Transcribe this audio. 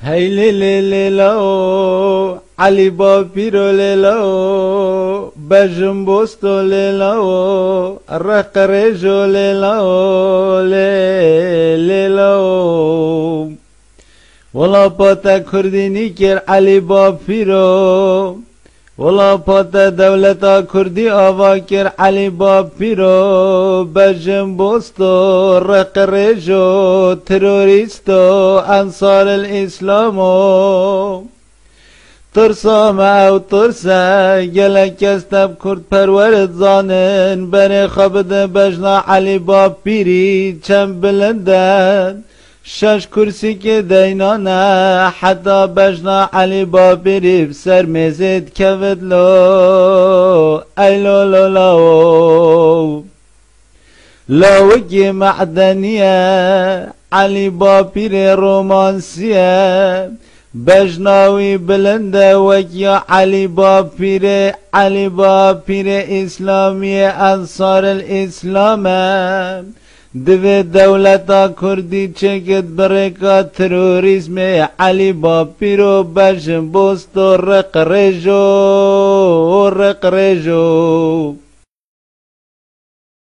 هیلی لیلو علی با پیرو لیلو بجم بوستو لیلو رقرجو لیلو لیلو ولا پاتا کردینی کر علی با پیرو ولا پاتا دولتا کردی آوا کر علی با پیرو بجم بوستو رقرجو تروریستو انصار الاسلامو ترسا ما و ترسا گلک استب کرد پرورد زانن بر خبد بجنا علی با پیری چم بلندن شش کرسی که دینانه حتی بجنا علی با پیری بسر میزید کود لو ایلو لو لو لوگی معدنیه علی با پیر رومانسیه بجناوی بلنده وکیا علی با پیر اسلامی انصار الاسلام دوی دولتا کردی چکت برکا تروریسم علی با پیرو بجن بوستو رقرجو